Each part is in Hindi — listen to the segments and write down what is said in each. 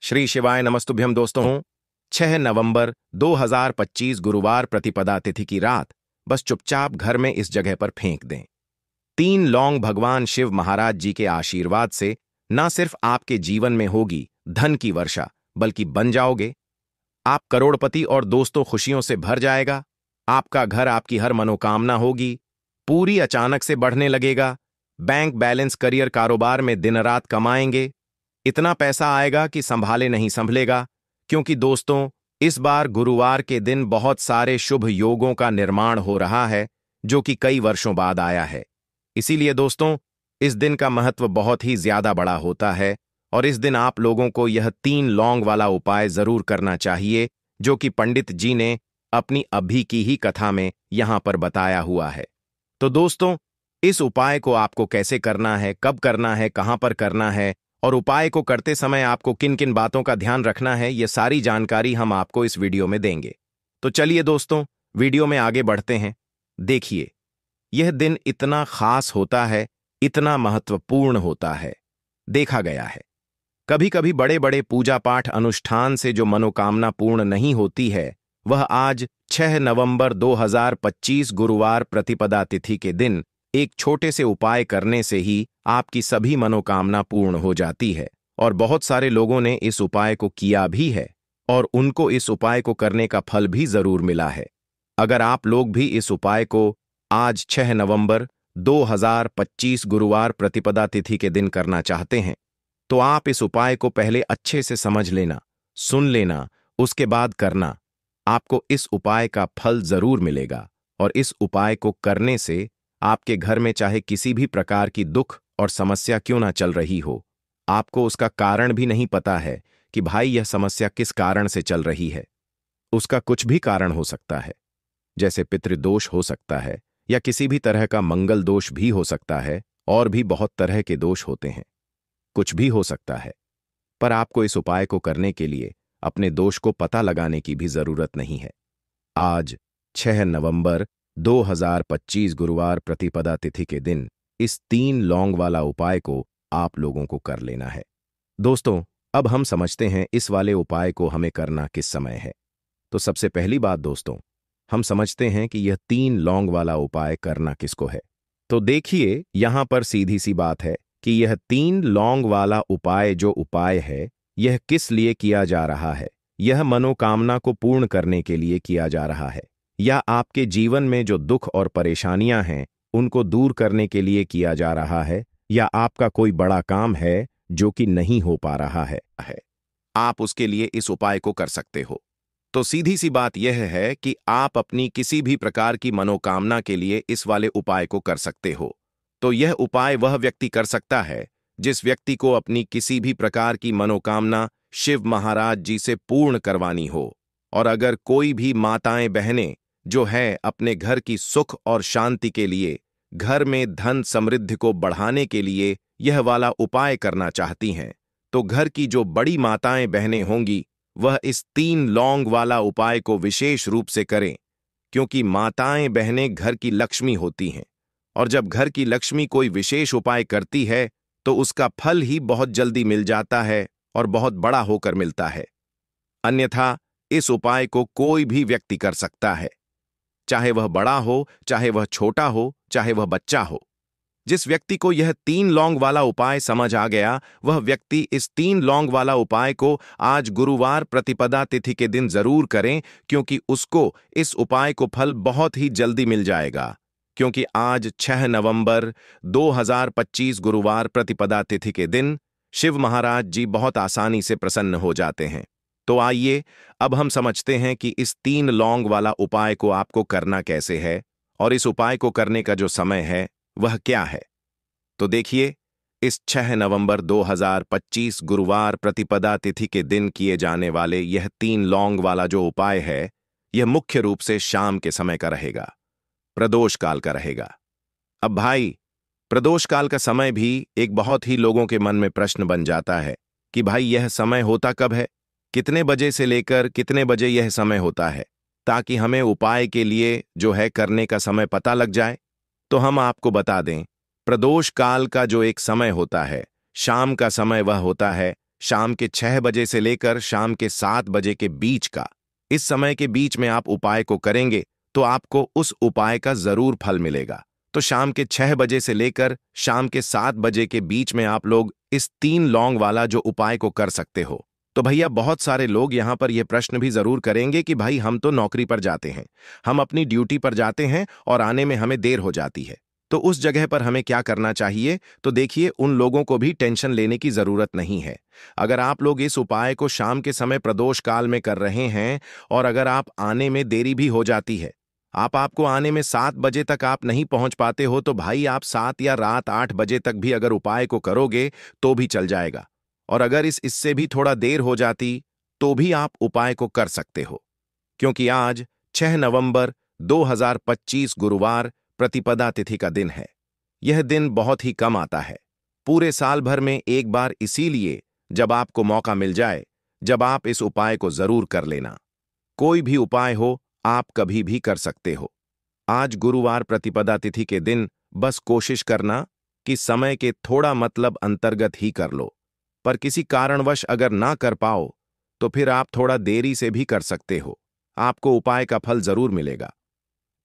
श्री शिवाय नमस्तुभ्यम दोस्तों। 6 नवंबर 2025 गुरुवार प्रतिपदा तिथि की रात बस चुपचाप घर में इस जगह पर फेंक दें। 3 लौंग भगवान शिव महाराज जी के आशीर्वाद से न सिर्फ आपके जीवन में होगी धन की वर्षा, बल्कि बन जाओगे आप करोड़पति और दोस्तों खुशियों से भर जाएगा। आपका घर, आपकी हर मनोकामना होगी पूरी, अचानक से बढ़ने लगेगा। बैंक बैलेंस, करियर, कारोबार में दिन रात कमाएंगे। इतना पैसा आएगा कि संभाले नहीं संभलेगा। क्योंकि दोस्तों, इस बार गुरुवार के दिन बहुत सारे शुभ योगों का निर्माण हो रहा है, जो कि कई वर्षों बाद आया है। इसीलिए दोस्तों, इस दिन का महत्व बहुत ही ज्यादा बड़ा होता है और इस दिन आप लोगों को यह 3 लौंग वाला उपाय जरूर करना चाहिए, जो कि पंडित जी ने अपनी अभी की ही कथा में यहां पर बताया हुआ है। तो दोस्तों, इस उपाय को आपको कैसे करना है, कब करना है, कहां पर करना है और उपाय को करते समय आपको किन किन बातों का ध्यान रखना है, यह सारी जानकारी हम आपको इस वीडियो में देंगे। तो चलिए दोस्तों, वीडियो में आगे बढ़ते हैं। देखिए, यह दिन इतना खास होता है, इतना महत्वपूर्ण होता है। देखा गया है कभी कभी बड़े बड़े पूजा पाठ अनुष्ठान से जो मनोकामना पूर्ण नहीं होती है, वह आज 6 नवंबर 2025 गुरुवार प्रतिपदा तिथि के दिन एक छोटे से उपाय करने से ही आपकी सभी मनोकामना पूर्ण हो जाती है। और बहुत सारे लोगों ने इस उपाय को किया भी है और उनको इस उपाय को करने का फल भी जरूर मिला है। अगर आप लोग भी इस उपाय को आज 6 नवंबर 2025 गुरुवार प्रतिपदा तिथि के दिन करना चाहते हैं, तो आप इस उपाय को पहले अच्छे से समझ लेना, सुन लेना, उसके बाद करना। आपको इस उपाय का फल जरूर मिलेगा और इस उपाय को करने से आपके घर में चाहे किसी भी प्रकार की दुख और समस्या क्यों ना चल रही हो, आपको उसका कारण भी नहीं पता है कि भाई यह समस्या किस कारण से चल रही है। उसका कुछ भी कारण हो सकता है, जैसे पितृदोष हो सकता है या किसी भी तरह का मंगल दोष भी हो सकता है, और भी बहुत तरह के दोष होते हैं। कुछ भी हो सकता है, पर आपको इस उपाय को करने के लिए अपने दोष को पता लगाने की भी जरूरत नहीं है। आज 6 नवंबर 2025 गुरुवार प्रतिपदा तिथि के दिन इस 3 लौंग वाला उपाय को आप लोगों को कर लेना है। दोस्तों, अब हम समझते हैं इस वाले उपाय को हमें करना किस समय है। तो सबसे पहली बात दोस्तों, हम समझते हैं कि यह 3 लौंग वाला उपाय करना किसको है। तो देखिए, यहां पर सीधी सी बात है कि यह 3 लौंग वाला उपाय जो उपाय है, यह किस लिए किया जा रहा है। यह मनोकामना को पूर्ण करने के लिए किया जा रहा है, या आपके जीवन में जो दुख और परेशानियां हैं उनको दूर करने के लिए किया जा रहा है, या आपका कोई बड़ा काम है जो कि नहीं हो पा रहा है। आप उसके लिए इस उपाय को कर सकते हो। तो सीधी सी बात यह है कि आप अपनी किसी भी प्रकार की मनोकामना के लिए इस वाले उपाय को कर सकते हो। तो यह उपाय वह व्यक्ति कर सकता है जिस व्यक्ति को अपनी किसी भी प्रकार की मनोकामना शिव महाराज जी से पूर्ण करवानी हो। और अगर कोई भी माताएं बहनें जो है अपने घर की सुख और शांति के लिए, घर में धन समृद्धि को बढ़ाने के लिए यह वाला उपाय करना चाहती हैं, तो घर की जो बड़ी माताएं बहनें होंगी वह इस 3 लौंग वाला उपाय को विशेष रूप से करें। क्योंकि माताएं बहनें घर की लक्ष्मी होती हैं, और जब घर की लक्ष्मी कोई विशेष उपाय करती है तो उसका फल ही बहुत जल्दी मिल जाता है और बहुत बड़ा होकर मिलता है। अन्यथा इस उपाय को कोई भी व्यक्ति कर सकता है, चाहे वह बड़ा हो, चाहे वह छोटा हो, चाहे वह बच्चा हो। जिस व्यक्ति को यह 3 लौंग वाला उपाय समझ आ गया, वह व्यक्ति इस 3 लौंग वाला उपाय को आज गुरुवार प्रतिपदा तिथि के दिन जरूर करें, क्योंकि उसको इस उपाय को फल बहुत ही जल्दी मिल जाएगा। क्योंकि आज 6 नवंबर 2025 गुरुवार प्रतिपदा तिथि के दिन शिव महाराज जी बहुत आसानी से प्रसन्न हो जाते हैं। तो आइए, अब हम समझते हैं कि इस 3 लौंग वाला उपाय को आपको करना कैसे है और इस उपाय को करने का जो समय है वह क्या है। तो देखिए, इस 6 नवंबर 2025 गुरुवार प्रतिपदा तिथि के दिन किए जाने वाले यह 3 लौंग वाला जो उपाय है, यह मुख्य रूप से शाम के समय का रहेगा, प्रदोष काल का रहेगा। अब भाई, प्रदोष काल का समय भी एक बहुत ही लोगों के मन में प्रश्न बन जाता है कि भाई यह समय होता कब है, कितने बजे से लेकर कितने बजे यह समय होता है, ताकि हमें उपाय के लिए जो है करने का समय पता लग जाए। तो हम आपको बता दें, प्रदोष काल का जो एक समय होता है, शाम का समय, वह होता है शाम के 6 बजे से लेकर शाम के 7 बजे के बीच का। इस समय के बीच में आप उपाय को करेंगे तो आपको उस उपाय का जरूर फल मिलेगा। तो शाम के 6 बजे से लेकर शाम के 7 बजे के बीच में आप लोग इस 3 लौंग वाला जो उपाय को कर सकते हो। तो भैया बहुत सारे लोग यहाँ पर यह प्रश्न भी जरूर करेंगे कि भाई हम तो नौकरी पर जाते हैं, हम अपनी ड्यूटी पर जाते हैं और आने में हमें देर हो जाती है, तो उस जगह पर हमें क्या करना चाहिए। तो देखिए, उन लोगों को भी टेंशन लेने की जरूरत नहीं है। अगर आप लोग इस उपाय को शाम के समय प्रदोष काल में कर रहे हैं और अगर आप आने में देरी भी हो जाती है, आपको आने में 7 बजे तक आप नहीं पहुंच पाते हो, तो भाई आप 7 या रात 8 बजे तक भी अगर उपाय को करोगे तो भी चल जाएगा। और अगर इससे भी थोड़ा देर हो जाती तो भी आप उपाय को कर सकते हो, क्योंकि आज 6 नवंबर 2025 गुरुवार प्रतिपदा तिथि का दिन है। यह दिन बहुत ही कम आता है, पूरे साल भर में एक बार, इसीलिए जब आपको मौका मिल जाए, जब आप इस उपाय को जरूर कर लेना। कोई भी उपाय हो, आप कभी भी कर सकते हो। आज गुरुवार प्रतिपदा तिथि के दिन बस कोशिश करना कि समय के थोड़ा मतलब अंतर्गत ही कर लो, पर किसी कारणवश अगर ना कर पाओ तो फिर आप थोड़ा देरी से भी कर सकते हो, आपको उपाय का फल जरूर मिलेगा।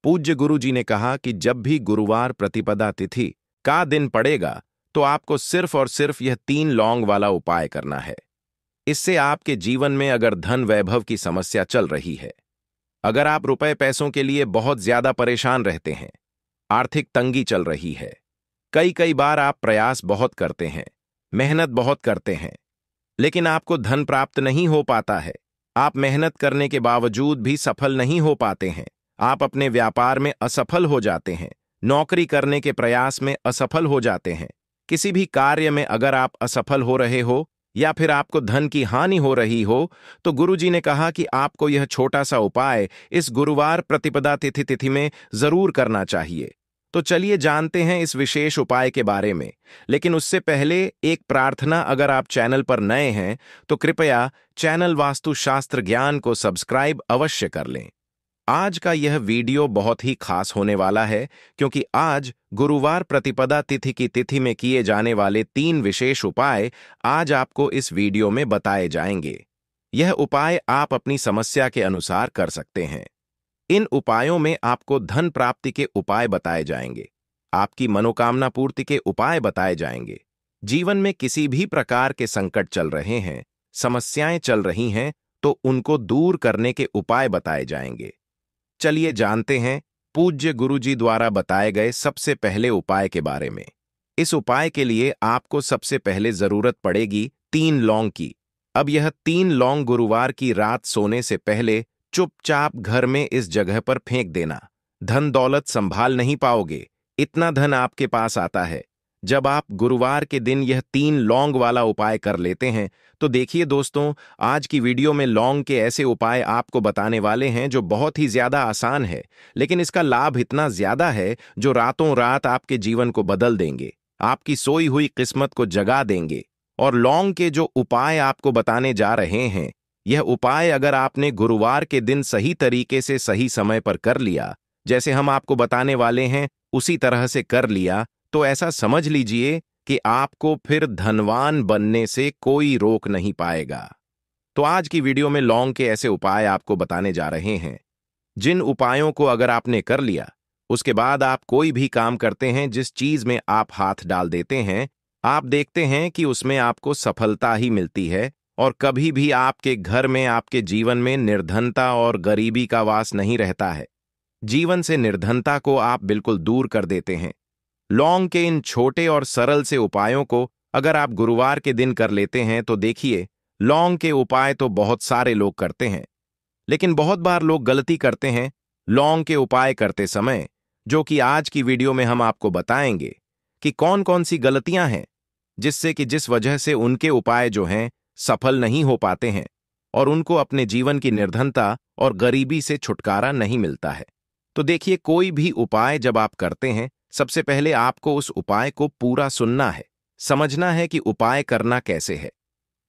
पूज्य गुरु जी ने कहा कि जब भी गुरुवार प्रतिपदा तिथि का दिन पड़ेगा तो आपको सिर्फ और सिर्फ यह 3 लौंग वाला उपाय करना है। इससे आपके जीवन में अगर धन वैभव की समस्या चल रही है, अगर आप रुपए पैसों के लिए बहुत ज्यादा परेशान रहते हैं, आर्थिक तंगी चल रही है, कई बार आप प्रयास बहुत करते हैं, मेहनत बहुत करते हैं, लेकिन आपको धन प्राप्त नहीं हो पाता है, आप मेहनत करने के बावजूद भी सफल नहीं हो पाते हैं, आप अपने व्यापार में असफल हो जाते हैं, नौकरी करने के प्रयास में असफल हो जाते हैं, किसी भी कार्य में अगर आप असफल हो रहे हो या फिर आपको धन की हानि हो रही हो, तो गुरुजी ने कहा कि आपको यह छोटा सा उपाय इस गुरुवार प्रतिपदा तिथि में जरूर करना चाहिए। तो चलिए जानते हैं इस विशेष उपाय के बारे में, लेकिन उससे पहले एक प्रार्थना, अगर आप चैनल पर नए हैं तो कृपया चैनल वास्तुशास्त्र ज्ञान को सब्सक्राइब अवश्य कर लें। आज का यह वीडियो बहुत ही खास होने वाला है, क्योंकि आज गुरुवार प्रतिपदा तिथि की तिथि में किए जाने वाले 3 विशेष उपाय आज आपको इस वीडियो में बताए जाएंगे। यह उपाय आप अपनी समस्या के अनुसार कर सकते हैं। इन उपायों में आपको धन प्राप्ति के उपाय बताए जाएंगे, आपकी मनोकामना पूर्ति के उपाय बताए जाएंगे। जीवन में किसी भी प्रकार के संकट चल रहे हैं, समस्याएं चल रही हैं, तो उनको दूर करने के उपाय बताए जाएंगे। चलिए जानते हैं पूज्य गुरुजी द्वारा बताए गए सबसे पहले उपाय के बारे में। इस उपाय के लिए आपको सबसे पहले जरूरत पड़ेगी 3 लौंग की। अब यह 3 लौंग गुरुवार की रात सोने से पहले चुपचाप घर में इस जगह पर फेंक देना। धन दौलत संभाल नहीं पाओगे, इतना धन आपके पास आता है जब आप गुरुवार के दिन यह 3 लौंग वाला उपाय कर लेते हैं। तो देखिए दोस्तों, आज की वीडियो में लौंग के ऐसे उपाय आपको बताने वाले हैं जो बहुत ही ज्यादा आसान है, लेकिन इसका लाभ इतना ज्यादा है जो रातों रात आपके जीवन को बदल देंगे, आपकी सोई हुई किस्मत को जगा देंगे। और लौंग के जो उपाय आपको बताने जा रहे हैं, यह उपाय अगर आपने गुरुवार के दिन सही तरीके से सही समय पर कर लिया, जैसे हम आपको बताने वाले हैं उसी तरह से कर लिया, तो ऐसा समझ लीजिए कि आपको फिर धनवान बनने से कोई रोक नहीं पाएगा। तो आज की वीडियो में लौंग के ऐसे उपाय आपको बताने जा रहे हैं, जिन उपायों को अगर आपने कर लिया, उसके बाद आप कोई भी काम करते हैं, जिस चीज में आप हाथ डाल देते हैं, आप देखते हैं कि उसमें आपको सफलता ही मिलती है और कभी भी आपके घर में, आपके जीवन में निर्धनता और गरीबी का वास नहीं रहता है। जीवन से निर्धनता को आप बिल्कुल दूर कर देते हैं। लौंग के इन छोटे और सरल से उपायों को अगर आप गुरुवार के दिन कर लेते हैं, तो देखिए, लौंग के उपाय तो बहुत सारे लोग करते हैं, लेकिन बहुत बार लोग गलती करते हैं लौंग के उपाय करते समय, जो कि आज की वीडियो में हम आपको बताएंगे कि कौन कौन सी गलतियां हैं जिससे कि जिस वजह से उनके उपाय जो हैं सफल नहीं हो पाते हैं और उनको अपने जीवन की निर्धनता और गरीबी से छुटकारा नहीं मिलता है। तो देखिए, कोई भी उपाय जब आप करते हैं, सबसे पहले आपको उस उपाय को पूरा सुनना है, समझना है कि उपाय करना कैसे है,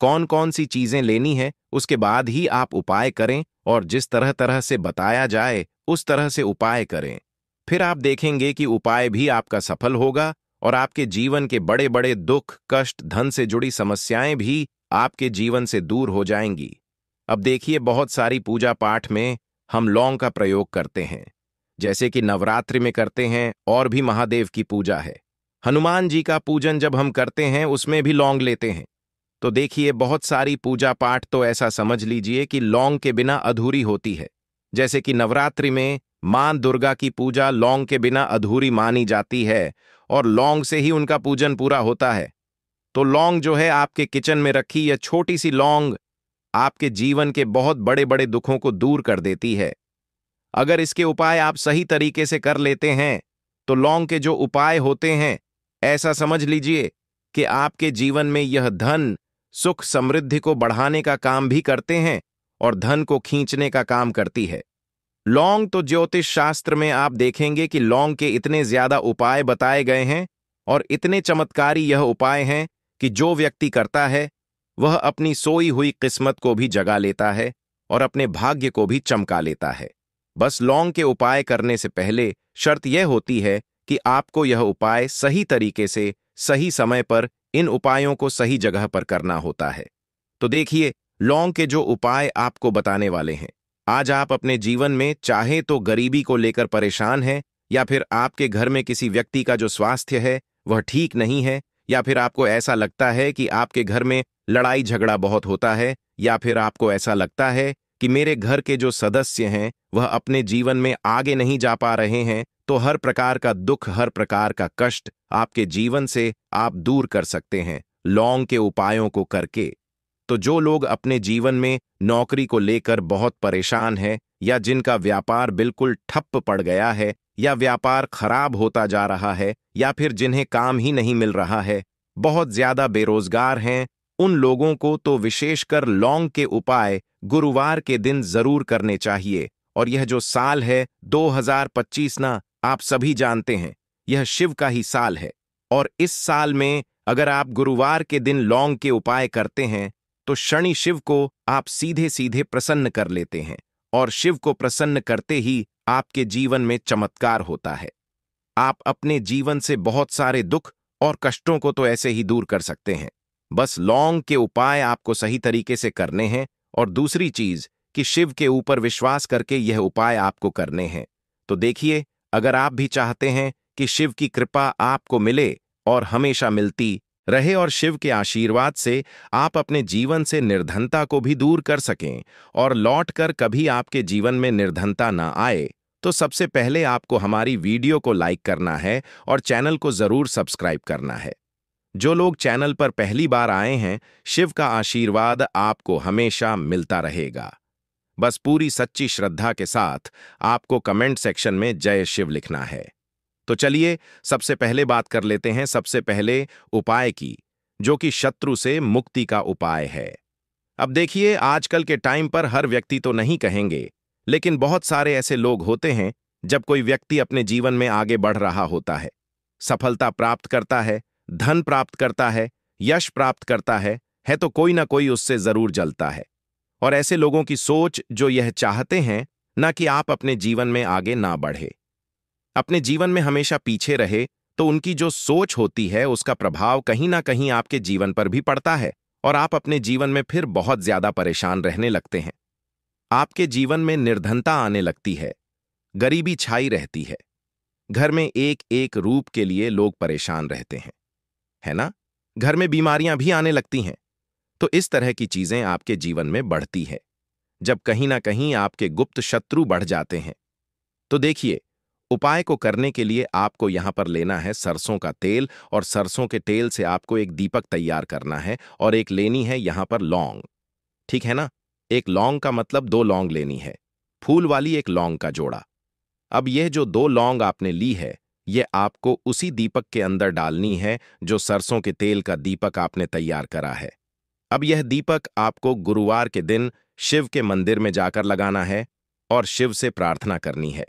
कौन कौन सी चीजें लेनी है, उसके बाद ही आप उपाय करें और जिस तरह तरह से बताया जाए उस तरह से उपाय करें। फिर आप देखेंगे कि उपाय भी आपका सफल होगा और आपके जीवन के बड़े बड़े दुख, कष्ट, धन से जुड़ी समस्याएं भी आपके जीवन से दूर हो जाएंगी। अब देखिए, बहुत सारी पूजा पाठ में हम लौंग का प्रयोग करते हैं, जैसे कि नवरात्रि में करते हैं और भी महादेव की पूजा है। हनुमान जी का पूजन जब हम करते हैं उसमें भी लौंग लेते हैं। तो देखिए, बहुत सारी पूजा पाठ तो ऐसा समझ लीजिए कि लौंग के बिना अधूरी होती है। जैसे कि नवरात्रि में मां दुर्गा की पूजा लौंग के बिना अधूरी मानी जाती है और लौंग से ही उनका पूजन पूरा होता है। तो लौंग जो है, आपके किचन में रखी यह छोटी सी लौंग आपके जीवन के बहुत बड़े बड़े दुखों को दूर कर देती है। अगर इसके उपाय आप सही तरीके से कर लेते हैं तो लौंग के जो उपाय होते हैं, ऐसा समझ लीजिए कि आपके जीवन में यह धन सुख समृद्धि को बढ़ाने का काम भी करते हैं और धन को खींचने का काम करती है। लौंग तो ज्योतिष शास्त्र में आप देखेंगे कि लौंग के इतने ज्यादा उपाय बताए गए हैं और इतने चमत्कारी यह उपाय हैं कि जो व्यक्ति करता है वह अपनी सोई हुई किस्मत को भी जगा लेता है और अपने भाग्य को भी चमका लेता है। बस लौंग के उपाय करने से पहले शर्त यह होती है कि आपको यह उपाय सही तरीके से सही समय पर इन उपायों को सही जगह पर करना होता है। तो देखिए, लौंग के जो उपाय आपको बताने वाले हैं, आज आप अपने जीवन में चाहे तो गरीबी को लेकर परेशान हैं, या फिर आपके घर में किसी व्यक्ति का जो स्वास्थ्य है वह ठीक नहीं है, या फिर आपको ऐसा लगता है कि आपके घर में लड़ाई झगड़ा बहुत होता है, या फिर आपको ऐसा लगता है कि मेरे घर के जो सदस्य हैं वह अपने जीवन में आगे नहीं जा पा रहे हैं, तो हर प्रकार का दुख, हर प्रकार का कष्ट आपके जीवन से आप दूर कर सकते हैं लौंग के उपायों को करके। तो जो लोग अपने जीवन में नौकरी को लेकर बहुत परेशान हैं, या जिनका व्यापार बिल्कुल ठप्प पड़ गया है, या व्यापार खराब होता जा रहा है, या फिर जिन्हें काम ही नहीं मिल रहा है, बहुत ज्यादा बेरोजगार हैं, उन लोगों को तो विशेषकर लौंग के उपाय गुरुवार के दिन जरूर करने चाहिए। और यह जो साल है 2025 ना, आप सभी जानते हैं यह शिव का ही साल है। और इस साल में अगर आप गुरुवार के दिन लौंग के उपाय करते हैं तो शनि शिव को आप सीधे सीधे प्रसन्न कर लेते हैं, और शिव को प्रसन्न करते ही आपके जीवन में चमत्कार होता है। आप अपने जीवन से बहुत सारे दुख और कष्टों को तो ऐसे ही दूर कर सकते हैं। बस लौंग के उपाय आपको सही तरीके से करने हैं, और दूसरी चीज कि शिव के ऊपर विश्वास करके यह उपाय आपको करने हैं। तो देखिए, अगर आप भी चाहते हैं कि शिव की कृपा आपको मिले और हमेशा मिलती रहे, और शिव के आशीर्वाद से आप अपने जीवन से निर्धनता को भी दूर कर सकें और लौटकर कभी आपके जीवन में निर्धनता ना आए, तो सबसे पहले आपको हमारी वीडियो को लाइक करना है और चैनल को जरूर सब्सक्राइब करना है। जो लोग चैनल पर पहली बार आए हैं, शिव का आशीर्वाद आपको हमेशा मिलता रहेगा। बस पूरी सच्ची श्रद्धा के साथ आपको कमेंट सेक्शन में जय शिव लिखना है। तो चलिए, सबसे पहले बात कर लेते हैं सबसे पहले उपाय की, जो कि शत्रु से मुक्ति का उपाय है। अब देखिए, आजकल के टाइम पर हर व्यक्ति तो नहीं कहेंगे, लेकिन बहुत सारे ऐसे लोग होते हैं, जब कोई व्यक्ति अपने जीवन में आगे बढ़ रहा होता है, सफलता प्राप्त करता है, धन प्राप्त करता है, यश प्राप्त करता है तो कोई ना कोई उससे जरूर जलता है। और ऐसे लोगों की सोच जो यह चाहते हैं ना कि आप अपने जीवन में आगे ना बढ़े, अपने जीवन में हमेशा पीछे रहे, तो उनकी जो सोच होती है उसका प्रभाव कहीं ना कहीं आपके जीवन पर भी पड़ता है, और आप अपने जीवन में फिर बहुत ज्यादा परेशान रहने लगते हैं। आपके जीवन में निर्धनता आने लगती है, गरीबी छाई रहती है, घर में एक एक रूप के लिए लोग परेशान रहते हैं, है ना? घर में बीमारियां भी आने लगती हैं। तो इस तरह की चीजें आपके जीवन में बढ़ती है, जब कहीं ना कहीं आपके गुप्त शत्रु बढ़ जाते हैं। तो देखिए, उपाय को करने के लिए आपको यहां पर लेना है सरसों का तेल, और सरसों के तेल से आपको एक दीपक तैयार करना है, और एक लेनी है यहां पर लौंग। ठीक है ना? एक लौंग का मतलब 2 लौंग लेनी है, फूल वाली एक लौंग का जोड़ा। अब यह जो 2 लौंग आपने ली है, यह आपको उसी दीपक के अंदर डालनी है जो सरसों के तेल का दीपक आपने तैयार करा है। अब यह दीपक आपको गुरुवार के दिन शिव के मंदिर में जाकर लगाना है और शिव से प्रार्थना करनी है।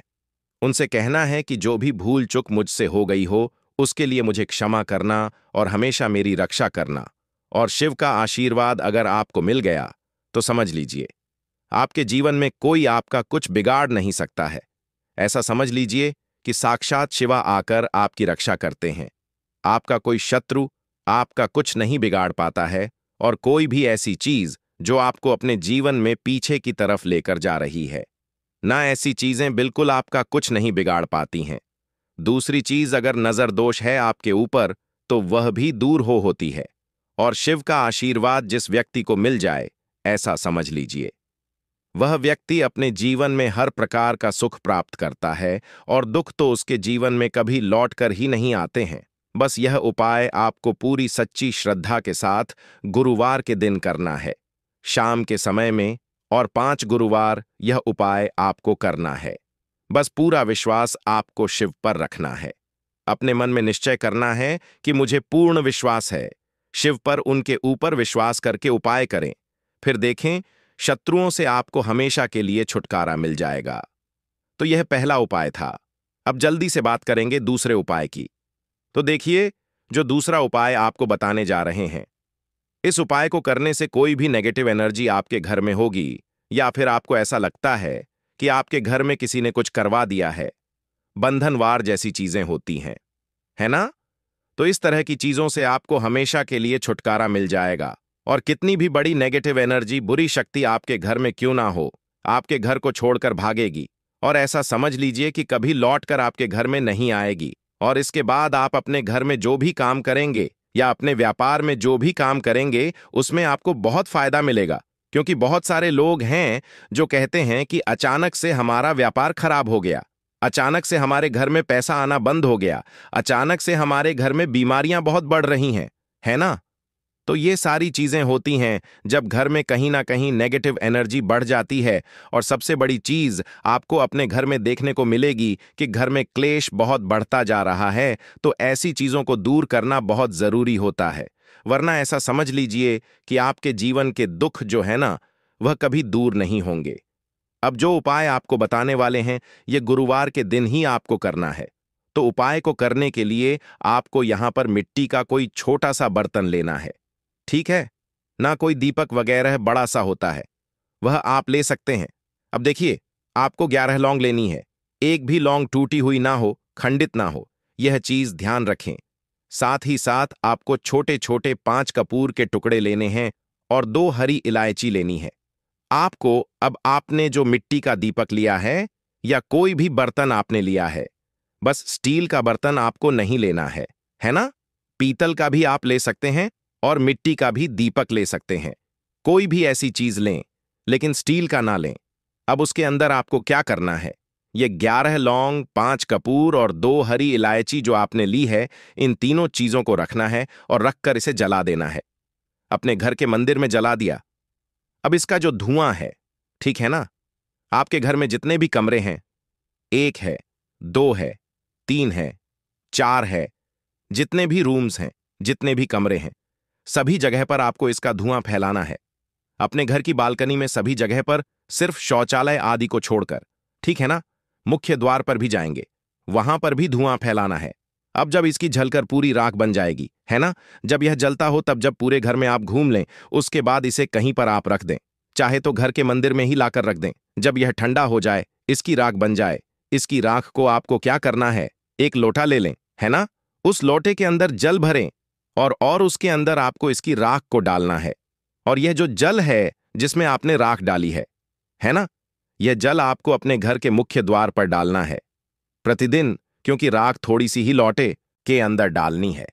उनसे कहना है कि जो भी भूल चूक मुझसे हो गई हो उसके लिए मुझे क्षमा करना और हमेशा मेरी रक्षा करना। और शिव का आशीर्वाद अगर आपको मिल गया तो समझ लीजिए, आपके जीवन में कोई आपका कुछ बिगाड़ नहीं सकता है। ऐसा समझ लीजिए कि साक्षात शिवा आकर आपकी रक्षा करते हैं। आपका कोई शत्रु आपका कुछ नहीं बिगाड़ पाता है, और कोई भी ऐसी चीज जो आपको अपने जीवन में पीछे की तरफ लेकर जा रही है। ना ऐसी चीजें बिल्कुल आपका कुछ नहीं बिगाड़ पाती हैं। दूसरी चीज, अगर नजर दोष है आपके ऊपर तो वह भी दूर होती है। और शिव का आशीर्वाद जिस व्यक्ति को मिल जाए, ऐसा समझ लीजिए वह व्यक्ति अपने जीवन में हर प्रकार का सुख प्राप्त करता है, और दुख तो उसके जीवन में कभी लौट कर ही नहीं आते हैं। बस यह उपाय आपको पूरी सच्ची श्रद्धा के साथ गुरुवार के दिन करना है, शाम के समय में, और 5 गुरुवार यह उपाय आपको करना है। बस पूरा विश्वास आपको शिव पर रखना है। अपने मन में निश्चय करना है कि मुझे पूर्ण विश्वास है। शिव पर उनके ऊपर विश्वास करके उपाय करें, फिर देखें शत्रुओं से आपको हमेशा के लिए छुटकारा मिल जाएगा। तो यह पहला उपाय था। अब जल्दी से बात करेंगे दूसरे उपाय की। तो देखिए, जो दूसरा उपाय आपको बताने जा रहे हैं, इस उपाय को करने से कोई भी नेगेटिव एनर्जी आपके घर में होगी, या फिर आपको ऐसा लगता है कि आपके घर में किसी ने कुछ करवा दिया है, बंधनवार जैसी चीजें होती हैं, है ना? तो इस तरह की चीजों से आपको हमेशा के लिए छुटकारा मिल जाएगा। और कितनी भी बड़ी नेगेटिव एनर्जी, बुरी शक्ति आपके घर में क्यों ना हो, आपके घर को छोड़कर भागेगी, और ऐसा समझ लीजिए कि कभी लौटकर आपके घर में नहीं आएगी। और इसके बाद आप अपने घर में जो भी काम करेंगे या अपने व्यापार में जो भी काम करेंगे, उसमें आपको बहुत फायदा मिलेगा। क्योंकि बहुत सारे लोग हैं जो कहते हैं कि अचानक से हमारा व्यापार खराब हो गया, अचानक से हमारे घर में पैसा आना बंद हो गया, अचानक से हमारे घर में बीमारियां बहुत बढ़ रही हैं, है ना? तो ये सारी चीजें होती हैं जब घर में कहीं ना कहीं नेगेटिव एनर्जी बढ़ जाती है। और सबसे बड़ी चीज आपको अपने घर में देखने को मिलेगी कि घर में क्लेश बहुत बढ़ता जा रहा है। तो ऐसी चीजों को दूर करना बहुत जरूरी होता है, वरना ऐसा समझ लीजिए कि आपके जीवन के दुख जो है ना, वह कभी दूर नहीं होंगे। अब जो उपाय आपको बताने वाले हैं, ये गुरुवार के दिन ही आपको करना है। तो उपाय को करने के लिए आपको यहां पर मिट्टी का कोई छोटा सा बर्तन लेना है, ठीक है ना? कोई दीपक वगैरह बड़ा सा होता है, वह आप ले सकते हैं। अब देखिए, आपको 11 लौंग लेनी है। एक भी लौंग टूटी हुई ना हो, खंडित ना हो, यह चीज ध्यान रखें। साथ ही साथ आपको छोटे छोटे 5 कपूर के टुकड़े लेने हैं और 2 हरी इलायची लेनी है। आपको, अब आपने जो मिट्टी का दीपक लिया है या कोई भी बर्तन आपने लिया है, बस स्टील का बर्तन आपको नहीं लेना है ना? पीतल का भी आप ले सकते हैं और मिट्टी का भी दीपक ले सकते हैं। कोई भी ऐसी चीज लें, लेकिन स्टील का ना लें। अब उसके अंदर आपको क्या करना है, ये 11 लौंग, 5 कपूर और 2 हरी इलायची जो आपने ली है, इन तीनों चीजों को रखना है और रखकर इसे जला देना है। अपने घर के मंदिर में जला दिया। अब इसका जो धुआं है, ठीक है ना, आपके घर में जितने भी कमरे हैं, 1 है, 2 है, 3 है, 4 है, जितने भी रूम्स हैं, जितने भी कमरे हैं, सभी जगह पर आपको इसका धुआं फैलाना है। अपने घर की बालकनी में सभी जगह पर, सिर्फ शौचालय आदि को छोड़कर, ठीक है ना? मुख्य द्वार पर भी जाएंगे, वहां पर भी धुआं फैलाना है। अब जब इसकी जलकर पूरी राख बन जाएगी, है ना, जब यह जलता हो, तब जब पूरे घर में आप घूम लें, उसके बाद इसे कहीं पर आप रख दें। चाहे तो घर के मंदिर में ही लाकर रख दें। जब यह ठंडा हो जाए, इसकी राख बन जाए, इसकी राख को आपको क्या करना है, एक लोटा ले लें, है ना? उस लोटे के अंदर जल भरें और उसके अंदर आपको इसकी राख को डालना है। और यह जो जल है जिसमें आपने राख डाली है ना, यह जल आपको अपने घर के मुख्य द्वार पर डालना है प्रतिदिन, क्योंकि राख थोड़ी सी ही लोटे के अंदर डालनी है।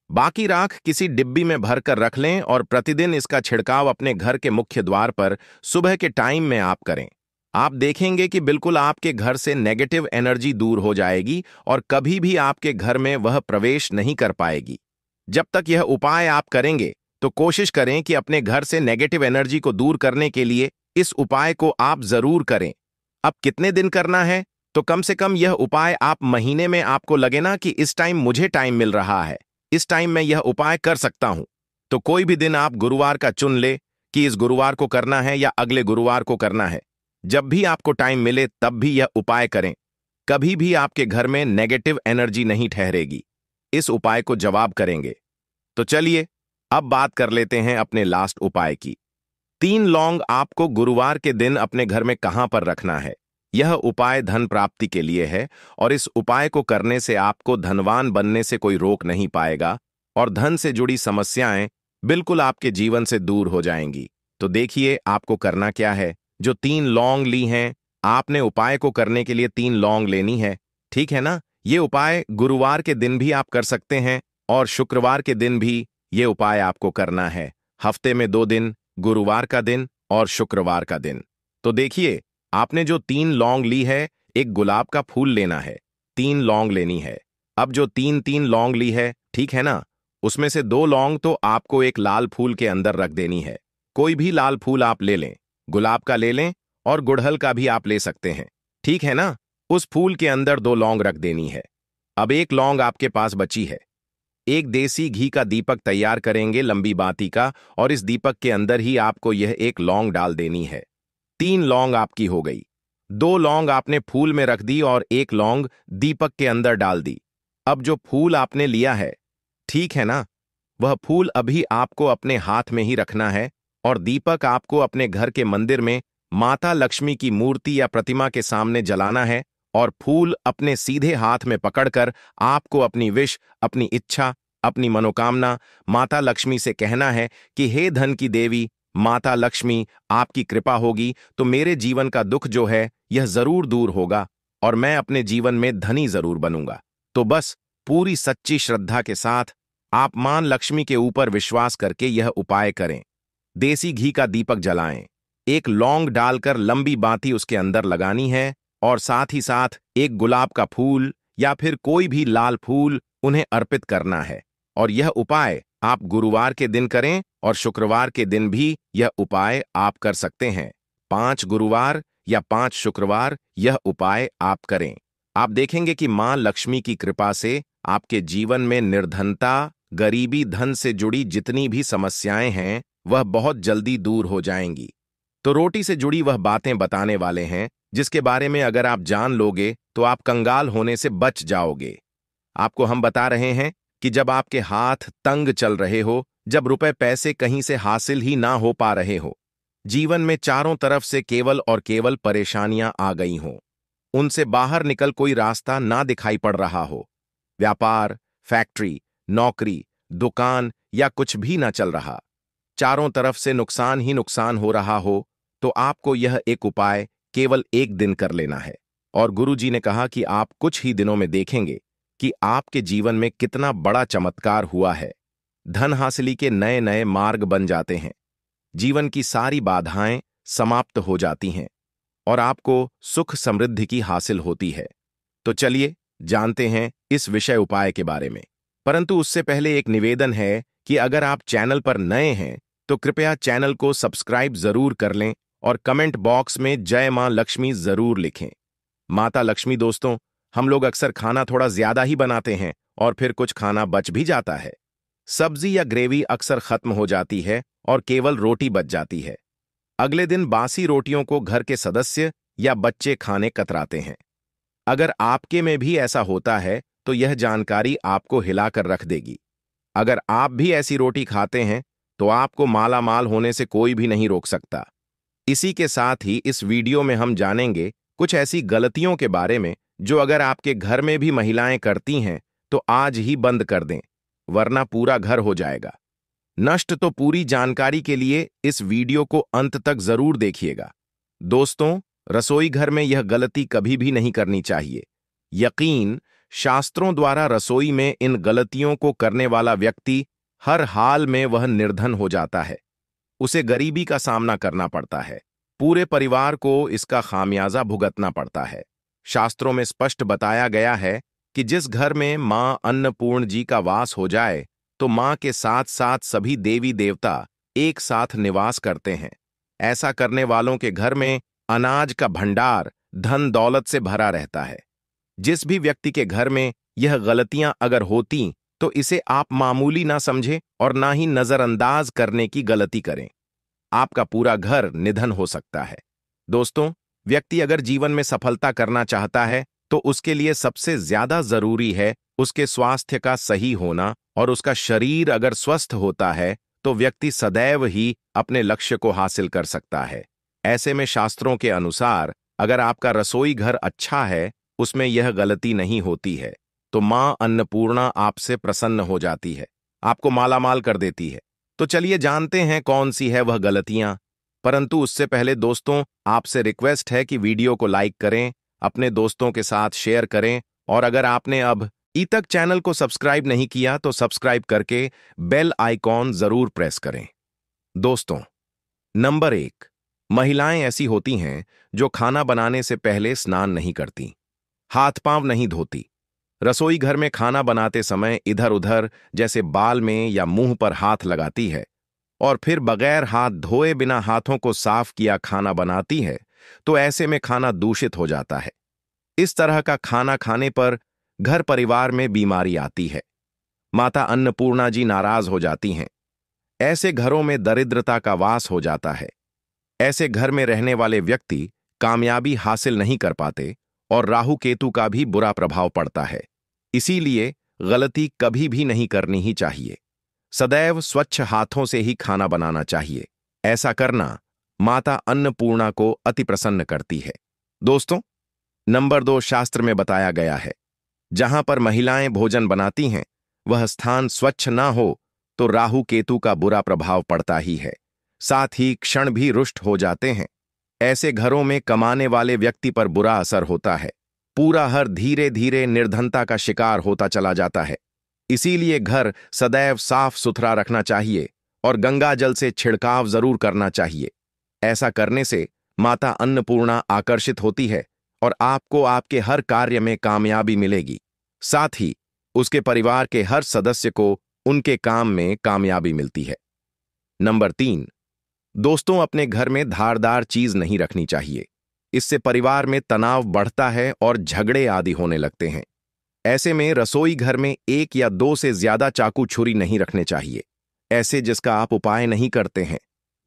बाकी राख किसी डिब्बी में भरकर रख लें और प्रतिदिन इसका छिड़काव अपने घर के मुख्य द्वार पर सुबह के टाइम में आप करें। आप देखेंगे कि बिल्कुल आपके घर से नेगेटिव एनर्जी दूर हो जाएगी और कभी भी आपके घर में वह प्रवेश नहीं कर पाएगी। जब तक यह उपाय आप करेंगे, तो कोशिश करें कि अपने घर से नेगेटिव एनर्जी को दूर करने के लिए इस उपाय को आप जरूर करें। अब कितने दिन करना है, तो कम से कम यह उपाय आप महीने में, आपको लगे ना कि इस टाइम मुझे टाइम मिल रहा है, इस टाइम मैं यह उपाय कर सकता हूं, तो कोई भी दिन आप गुरुवार का चुन ले कि इस गुरुवार को करना है या अगले गुरुवार को करना है। जब भी आपको टाइम मिले तब भी यह उपाय करें। कभी भी आपके घर में नेगेटिव एनर्जी नहीं ठहरेगी। इस उपाय को जवाब करेंगे। तो चलिए अब बात कर लेते हैं अपने लास्ट उपाय की। 3 लौंग आपको गुरुवार के दिन अपने घर में कहां पर रखना है। यह उपाय धन प्राप्ति के लिए है और इस उपाय को करने से आपको धनवान बनने से कोई रोक नहीं पाएगा और धन से जुड़ी समस्याएं बिल्कुल आपके जीवन से दूर हो जाएंगी। तो देखिए आपको करना क्या है। जो 3 लौंग ली हैं, आपने उपाय को करने के लिए 3 लौंग लेनी है, ठीक है ना। ये उपाय गुरुवार के दिन भी आप कर सकते हैं और शुक्रवार के दिन भी ये उपाय आपको करना है। हफ्ते में 2 दिन, गुरुवार का दिन और शुक्रवार का दिन। तो देखिए, आपने जो 3 लौंग ली है, एक गुलाब का फूल लेना है, 3 लौंग लेनी है। अब जो 3-3 लौंग ली है, ठीक है ना, उसमें से 2 लौंग तो आपको एक लाल फूल के अंदर रख देनी है। कोई भी लाल फूल आप ले लें, गुलाब का ले लें और गुड़हल का भी आप ले सकते हैं, ठीक है ना। उस फूल के अंदर 2 लौंग रख देनी है। अब एक लौंग आपके पास बची है। एक देसी घी का दीपक तैयार करेंगे, लंबी बाती का, और इस दीपक के अंदर ही आपको यह एक लौंग डाल देनी है। 3 लौंग आपकी हो गई। 2 लौंग आपने फूल में रख दी और एक लौंग दीपक के अंदर डाल दी। अब जो फूल आपने लिया है, ठीक है ना, वह फूल अभी आपको अपने हाथ में ही रखना है और दीपक आपको अपने घर के मंदिर में माता लक्ष्मी की मूर्ति या प्रतिमा के सामने जलाना है और फूल अपने सीधे हाथ में पकड़कर आपको अपनी विश, अपनी इच्छा, अपनी मनोकामना माता लक्ष्मी से कहना है कि हे धन की देवी माता लक्ष्मी, आपकी कृपा होगी तो मेरे जीवन का दुख जो है यह जरूर दूर होगा और मैं अपने जीवन में धनी जरूर बनूंगा। तो बस पूरी सच्ची श्रद्धा के साथ आप मां लक्ष्मी के ऊपर विश्वास करके यह उपाय करें। देसी घी का दीपक जलाएं, एक लौंग डालकर लंबी बाती उसके अंदर लगानी है और साथ ही साथ एक गुलाब का फूल या फिर कोई भी लाल फूल उन्हें अर्पित करना है। और यह उपाय आप गुरुवार के दिन करें और शुक्रवार के दिन भी यह उपाय आप कर सकते हैं। 5 गुरुवार या 5 शुक्रवार यह उपाय आप करें। आप देखेंगे कि मां लक्ष्मी की कृपा से आपके जीवन में निर्धनता, गरीबी, धन से जुड़ी जितनी भी समस्याएं हैं वह बहुत जल्दी दूर हो जाएंगी। तो रोटी से जुड़ी वह बातें बताने वाले हैं जिसके बारे में अगर आप जान लोगे तो आप कंगाल होने से बच जाओगे। आपको हम बता रहे हैं कि जब आपके हाथ तंग चल रहे हो, जब रुपए पैसे कहीं से हासिल ही ना हो पा रहे हो, जीवन में चारों तरफ से केवल और केवल परेशानियां आ गई हों, उनसे बाहर निकल कोई रास्ता ना दिखाई पड़ रहा हो, व्यापार, फैक्ट्री, नौकरी, दुकान या कुछ भी ना चल रहा, चारों तरफ से नुकसान ही नुकसान हो रहा हो, तो आपको यह एक उपाय केवल एक दिन कर लेना है। और गुरुजी ने कहा कि आप कुछ ही दिनों में देखेंगे कि आपके जीवन में कितना बड़ा चमत्कार हुआ है। धन हासिली के नए नए मार्ग बन जाते हैं, जीवन की सारी बाधाएं समाप्त हो जाती हैं और आपको सुख समृद्धि की हासिल होती है। तो चलिए जानते हैं इस विषय उपाय के बारे में। परंतु उससे पहले एक निवेदन है कि अगर आप चैनल पर नए हैं तो कृपया चैनल को सब्सक्राइब जरूर कर लें और कमेंट बॉक्स में जय मां लक्ष्मी जरूर लिखें। माता लक्ष्मी दोस्तों, हम लोग अक्सर खाना थोड़ा ज्यादा ही बनाते हैं और फिर कुछ खाना बच भी जाता है। सब्जी या ग्रेवी अक्सर खत्म हो जाती है और केवल रोटी बच जाती है। अगले दिन बासी रोटियों को घर के सदस्य या बच्चे खाने कतराते हैं। अगर आपके में भी ऐसा होता है तो यह जानकारी आपको हिलाकर रख देगी। अगर आप भी ऐसी रोटी खाते हैं तो आपको माला माल होने से कोई भी नहीं रोक सकता। इसी के साथ ही इस वीडियो में हम जानेंगे कुछ ऐसी गलतियों के बारे में जो अगर आपके घर में भी महिलाएं करती हैं तो आज ही बंद कर दें, वरना पूरा घर हो जाएगा नष्ट। तो पूरी जानकारी के लिए इस वीडियो को अंत तक जरूर देखिएगा। दोस्तों, रसोई घर में यह गलती कभी भी नहीं करनी चाहिए। यकीन, शास्त्रों द्वारा रसोई में इन गलतियों को करने वाला व्यक्ति हर हाल में वह निर्धन हो जाता है, उसे गरीबी का सामना करना पड़ता है, पूरे परिवार को इसका खामियाजा भुगतना पड़ता है। शास्त्रों में स्पष्ट बताया गया है कि जिस घर में मां अन्नपूर्ण जी का वास हो जाए तो मां के साथ साथ सभी देवी देवता एक साथ निवास करते हैं। ऐसा करने वालों के घर में अनाज का भंडार धन दौलत से भरा रहता है। जिस भी व्यक्ति के घर में यह गलतियां अगर होती तो इसे आप मामूली ना समझें और ना ही नजरअंदाज करने की गलती करें। आपका पूरा घर निधन हो सकता है। दोस्तों, व्यक्ति अगर जीवन में सफलता करना चाहता है तो उसके लिए सबसे ज्यादा जरूरी है उसके स्वास्थ्य का सही होना, और उसका शरीर अगर स्वस्थ होता है तो व्यक्ति सदैव ही अपने लक्ष्य को हासिल कर सकता है। ऐसे में शास्त्रों के अनुसार अगर आपका रसोई घर अच्छा है, उसमें यह गलती नहीं होती है, तो मां अन्नपूर्णा आपसे प्रसन्न हो जाती है, आपको मालामाल कर देती है। तो चलिए जानते हैं कौन सी है वह गलतियां। परंतु उससे पहले दोस्तों, आपसे रिक्वेस्ट है कि वीडियो को लाइक करें, अपने दोस्तों के साथ शेयर करें, और अगर आपने अब तक चैनल को सब्सक्राइब नहीं किया तो सब्सक्राइब करके बेल आइकॉन जरूर प्रेस करें। दोस्तों, नंबर 1, महिलाएं ऐसी होती हैं जो खाना बनाने से पहले स्नान नहीं करती, हाथ पांव नहीं धोती, रसोई घर में खाना बनाते समय इधर उधर जैसे बाल में या मुंह पर हाथ लगाती है, और फिर बगैर हाथ धोए बिना हाथों को साफ किया खाना बनाती है। तो ऐसे में खाना दूषित हो जाता है। इस तरह का खाना खाने पर घर परिवार में बीमारी आती है। माता अन्नपूर्णा जी नाराज हो जाती हैं। ऐसे घरों में दरिद्रता का वास हो जाता है। ऐसे घर में रहने वाले व्यक्ति कामयाबी हासिल नहीं कर पाते और राहु केतु का भी बुरा प्रभाव पड़ता है। इसीलिए गलती कभी भी नहीं करनी ही चाहिए। सदैव स्वच्छ हाथों से ही खाना बनाना चाहिए। ऐसा करना माता अन्नपूर्णा को अति प्रसन्न करती है। दोस्तों, नंबर 2, शास्त्र में बताया गया है, जहां पर महिलाएं भोजन बनाती हैं वह स्थान स्वच्छ ना हो तो राहु केतु का बुरा प्रभाव पड़ता ही है, साथ ही क्षण भी रुष्ट हो जाते हैं। ऐसे घरों में कमाने वाले व्यक्ति पर बुरा असर होता है। पूरा घर धीरे धीरे निर्धनता का शिकार होता चला जाता है। इसीलिए घर सदैव साफ सुथरा रखना चाहिए और गंगा जल से छिड़काव जरूर करना चाहिए। ऐसा करने से माता अन्नपूर्णा आकर्षित होती है और आपको आपके हर कार्य में कामयाबी मिलेगी। साथ ही उसके परिवार के हर सदस्य को उनके काम में कामयाबी मिलती है। नंबर 3, दोस्तों, अपने घर में धारदार चीज नहीं रखनी चाहिए। इससे परिवार में तनाव बढ़ता है और झगड़े आदि होने लगते हैं। ऐसे में रसोई घर में 1 या 2 से ज्यादा चाकू छुरी नहीं रखने चाहिए। ऐसे जिसका आप उपाय नहीं करते हैं,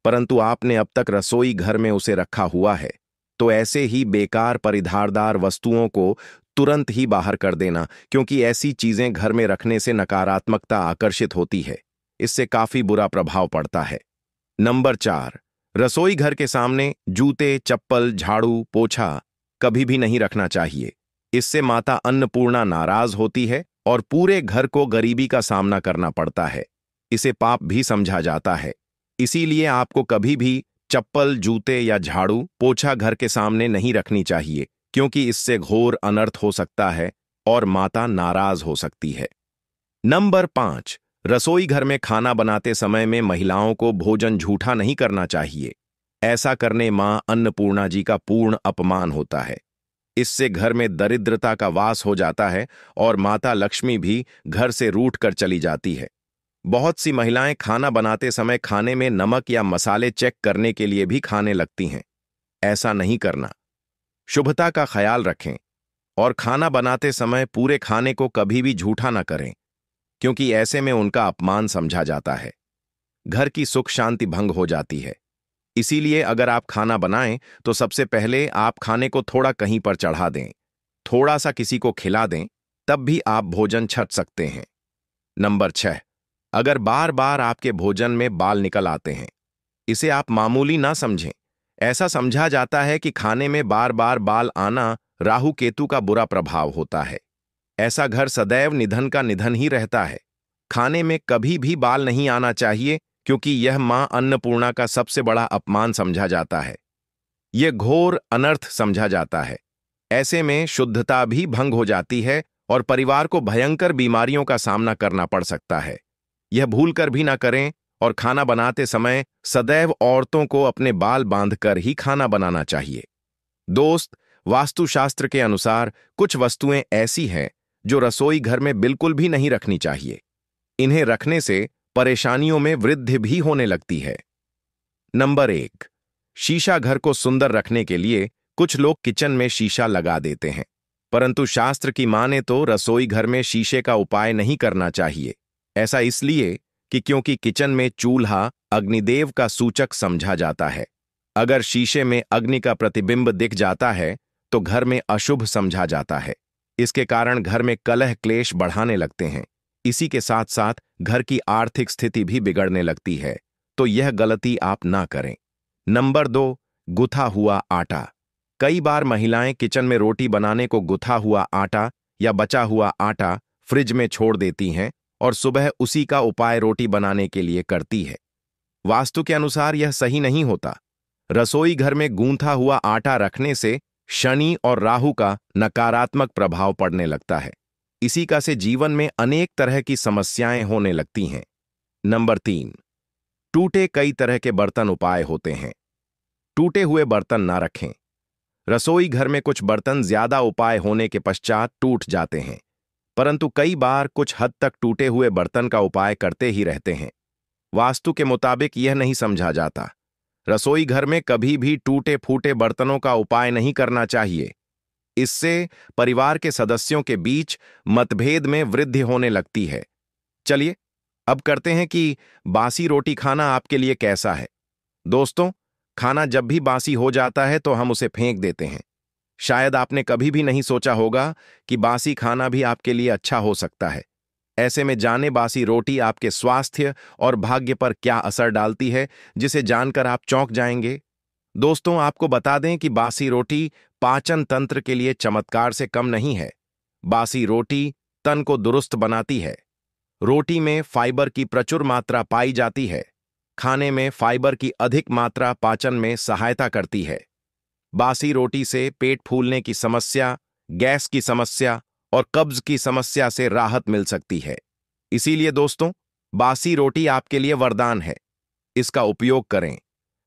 परंतु आपने अब तक रसोई घर में उसे रखा हुआ है, तो ऐसे ही बेकार परिधारदार वस्तुओं को तुरंत ही बाहर कर देना, क्योंकि ऐसी चीजें घर में रखने से नकारात्मकता आकर्षित होती है। इससे काफी बुरा प्रभाव पड़ता है। नंबर 4, रसोई घर के सामने जूते, चप्पल, झाड़ू, पोछा कभी भी नहीं रखना चाहिए। इससे माता अन्नपूर्णा नाराज होती है और पूरे घर को गरीबी का सामना करना पड़ता है। इसे पाप भी समझा जाता है। इसीलिए आपको कभी भी चप्पल, जूते या झाड़ू, पोछा घर के सामने नहीं रखनी चाहिए, क्योंकि इससे घोर अनर्थ हो सकता है और माता नाराज हो सकती है। नंबर 5, रसोई घर में खाना बनाते समय में महिलाओं को भोजन झूठा नहीं करना चाहिए। ऐसा करने मां अन्नपूर्णा जी का पूर्ण अपमान होता है। इससे घर में दरिद्रता का वास हो जाता है और माता लक्ष्मी भी घर से रूठ कर चली जाती है। बहुत सी महिलाएं खाना बनाते समय खाने में नमक या मसाले चेक करने के लिए भी खाने लगती हैं। ऐसा नहीं करना। शुभता का ख्याल रखें और खाना बनाते समय पूरे खाने को कभी भी झूठा न करें, क्योंकि ऐसे में उनका अपमान समझा जाता है। घर की सुख शांति भंग हो जाती है। इसीलिए अगर आप खाना बनाएं तो सबसे पहले आप खाने को थोड़ा कहीं पर चढ़ा दें, थोड़ा सा किसी को खिला दें, तब भी आप भोजन छक सकते हैं। नंबर 6, अगर बार बार आपके भोजन में बाल निकल आते हैं, इसे आप मामूली ना समझें। ऐसा समझा जाता है कि खाने में बार बार बाल आना राहु केतु का बुरा प्रभाव होता है। ऐसा घर सदैव निधन का निधन ही रहता है। खाने में कभी भी बाल नहीं आना चाहिए, क्योंकि यह मां अन्नपूर्णा का सबसे बड़ा अपमान समझा जाता है। यह घोर अनर्थ समझा जाता है। ऐसे में शुद्धता भी भंग हो जाती है और परिवार को भयंकर बीमारियों का सामना करना पड़ सकता है। यह भूलकर भी ना करें और खाना बनाते समय सदैव औरतों को अपने बाल बांधकर ही खाना बनाना चाहिए। दोस्त, वास्तुशास्त्र के अनुसार कुछ वस्तुएं ऐसी हैं जो रसोई घर में बिल्कुल भी नहीं रखनी चाहिए। इन्हें रखने से परेशानियों में वृद्धि भी होने लगती है। नंबर 1, शीशा घर को सुंदर रखने के लिए कुछ लोग किचन में शीशा लगा देते हैं, परंतु शास्त्र की माने तो रसोई घर में शीशे का उपाय नहीं करना चाहिए। ऐसा इसलिए कि क्योंकि किचन में चूल्हा अग्निदेव का सूचक समझा जाता है। अगर शीशे में अग्नि का प्रतिबिंब दिख जाता है तो घर में अशुभ समझा जाता है। इसके कारण घर में कलह क्लेश बढ़ाने लगते हैं। इसी के साथ साथ घर की आर्थिक स्थिति भी बिगड़ने लगती है, तो यह गलती आप ना करें। नंबर 2, गुथा हुआ आटा। कई बार महिलाएं किचन में रोटी बनाने को गुथा हुआ आटा या बचा हुआ आटा फ्रिज में छोड़ देती हैं और सुबह उसी का उपाय रोटी बनाने के लिए करती है। वास्तु के अनुसार यह सही नहीं होता। रसोई घर में गूंथा हुआ आटा रखने से शनि और राहु का नकारात्मक प्रभाव पड़ने लगता है। इसी का से जीवन में अनेक तरह की समस्याएं होने लगती हैं। नंबर 3, टूटे कई तरह के बर्तन उपाय होते हैं। टूटे हुए बर्तन ना रखें। रसोई घर में कुछ बर्तन ज्यादा उपाय होने के पश्चात टूट जाते हैं, परंतु कई बार कुछ हद तक टूटे हुए बर्तन का उपाय करते ही रहते हैं। वास्तु के मुताबिक यह नहीं समझा जाता। रसोई घर में कभी भी टूटे फूटे बर्तनों का उपाय नहीं करना चाहिए। इससे परिवार के सदस्यों के बीच मतभेद में वृद्धि होने लगती है। चलिए अब करते हैं कि बासी रोटी खाना आपके लिए कैसा है। दोस्तों, खाना जब भी बासी हो जाता है तो हम उसे फेंक देते हैं। शायद आपने कभी भी नहीं सोचा होगा कि बासी खाना भी आपके लिए अच्छा हो सकता है। ऐसे में जाने बासी रोटी आपके स्वास्थ्य और भाग्य पर क्या असर डालती है, जिसे जानकर आप चौंक जाएंगे। दोस्तों, आपको बता दें कि बासी रोटी पाचन तंत्र के लिए चमत्कार से कम नहीं है। बासी रोटी तन को दुरुस्त बनाती है। रोटी में फाइबर की प्रचुर मात्रा पाई जाती है। खाने में फाइबर की अधिक मात्रा पाचन में सहायता करती है। बासी रोटी से पेट फूलने की समस्या, गैस की समस्या और कब्ज की समस्या से राहत मिल सकती है। इसीलिए दोस्तों, बासी रोटी आपके लिए वरदान है। इसका उपयोग करें।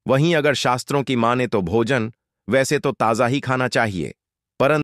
वहीं अगर शास्त्रों की माने तो भोजन वैसे तो ताज़ा ही खाना चाहिए।